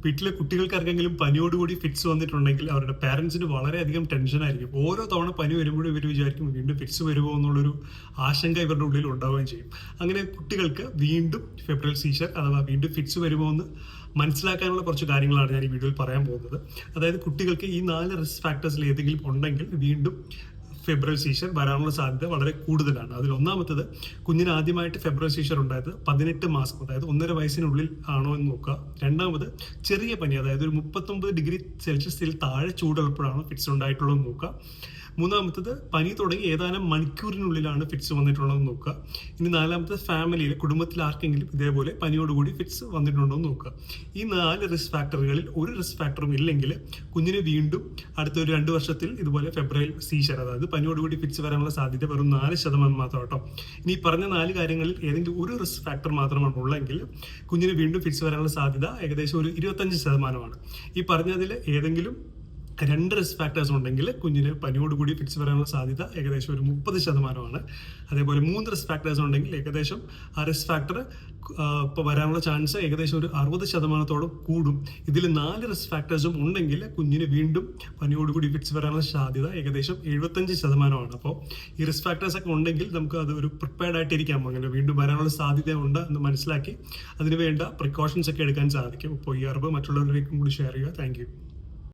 വീട്ടിലെ കുട്ടികൾക്കാർക്കെങ്കിലും പനിയോടുകൂടി ഫിറ്റ്സ് വന്നിട്ടുണ്ടെങ്കിൽ അവരുടെ പാരൻസിന് വളരെയധികം ടെൻഷനായിരിക്കും. ഓരോ തവണ പനി വരുമ്പോഴും ഇവർ വിചാരിക്കും വീണ്ടും ഫിറ്റ്സ് വരുമോ എന്നുള്ളൊരു ആശങ്ക ഇവരുടെ ഉള്ളിൽ ഉണ്ടാവുകയും ചെയ്യും. അങ്ങനെ കുട്ടികൾക്ക് വീണ്ടും ഫെബ്രൽ സീഷർ അഥവാ വീണ്ടും ഫിറ്റ്സ് വരുമോ എന്ന് മനസ്സിലാക്കാനുള്ള കുറച്ച് കാര്യങ്ങളാണ് ഞാൻ ഈ വീഡിയോയിൽ പറയാൻ പോകുന്നത്. അതായത് കുട്ടികൾക്ക് ഈ 4 റിസ്ക് ഫാക്ടേഴ്സിൽ ഏതെങ്കിലും ഉണ്ടെങ്കിൽ വീണ്ടും ഫെബ്രൽ സീഷർ വരാനുള്ള സാധ്യത വളരെ കൂടുതലാണ്. അതിൽ ഒന്നാമത്തത്, കുഞ്ഞിന് ആദ്യമായിട്ട് ഫെബ്രൽ സീഷർ ഉണ്ടായത് 18 മാസം അതായത് 1.5 വയസ്സിനുള്ളിൽ ആണോ എന്ന് നോക്കുക. രണ്ടാമത്, ചെറിയ പനി അതായത് ഒരു 39 ഡിഗ്രി സെൽഷ്യസിൽ താഴെ ചൂടുള്ളപ്പോഴാണോ ഫിറ്റ്സ് ഉണ്ടായിട്ടുള്ളതെന്ന് നോക്കുക. മൂന്നാമത്തത്, പനി തുടങ്ങി ഏതാനും മണിക്കൂറിനുള്ളിലാണ് ഫിറ്റ്സ് വന്നിട്ടുള്ളതെന്ന് നോക്കുക. ഇനി നാലാമത്തത്, ഫാമിലിയിൽ കുടുംബത്തിൽ ആർക്കെങ്കിലും ഇതേപോലെ പനിയോടുകൂടി ഫിറ്റ്സ് വന്നിട്ടുണ്ടോ എന്ന് നോക്കുക. ഈ 4 റിസ്ക് ഫാക്ടറുകളിൽ ഒരു റിസ്ക് ഫാക്ടറും ഇല്ലെങ്കിൽ കുഞ്ഞിന് വീണ്ടും അടുത്ത ഒരു 2 വർഷത്തിൽ ഇതുപോലെ ഫെബ്രൽ സീഷർ അതായത് പനിയോടുകൂടി ഫിറ്റ്സ് വരാനുള്ള സാധ്യത വെറും 4% മാത്രം കേട്ടോ. ഇനി പറഞ്ഞ 4 കാര്യങ്ങളിൽ ഏതെങ്കിലും ഒരു റിസ്ക് ഫാക്ടർ മാത്രമാണ് ഉള്ളെങ്കിൽ കുഞ്ഞിന് വീണ്ടും ഫിറ്റ്സ് വരാനുള്ള സാധ്യത ഏകദേശം ഒരു 25%. ഈ പറഞ്ഞതിൽ ഏതെങ്കിലും 2 റിസ്ക് ഫാക്ടേഴ്സ് ഉണ്ടെങ്കിൽ കുഞ്ഞിന് പനിയോടുകൂടി ഫിറ്റ്സ് വരാനുള്ള സാധ്യത ഏകദേശം ഒരു 30%. അതേപോലെ 3 റിസ്ക് ഫാക്ടേഴ്സ് ഉണ്ടെങ്കിൽ ഏകദേശം ആ റിസ്ക് ഫാക്ടർ ഇപ്പോൾ വരാനുള്ള ചാൻസ് ഏകദേശം ഒരു 60%-ഓളം കൂടും. ഇതിൽ 4 റിസ്ക് ഫാക്ടേഴ്സും ഉണ്ടെങ്കിൽ കുഞ്ഞിന് വീണ്ടും പനിയോടുകൂടി ഫിറ്റ്സ് വരാനുള്ള സാധ്യത ഏകദേശം 75%. അപ്പോൾ ഈ റിസ്ക് ഫാക്ടേഴ്സ് ഒക്കെ ഉണ്ടെങ്കിൽ നമുക്ക് അത് ഒരു പ്രിപ്പയർഡ് ആയിട്ടിരിക്കാം. അങ്ങനെ വീണ്ടും വരാനുള്ള സാധ്യത ഉണ്ട് എന്ന് മനസ്സിലാക്കി അതിന് വേണ്ട പ്രിക്കോഷൻസ് ഒക്കെ എടുക്കാൻ സാധിക്കും. അപ്പോൾ ഈ അറിവ് മറ്റുള്ളവരിലേക്കും കൂടി ഷെയർ ചെയ്യുക. Thank you.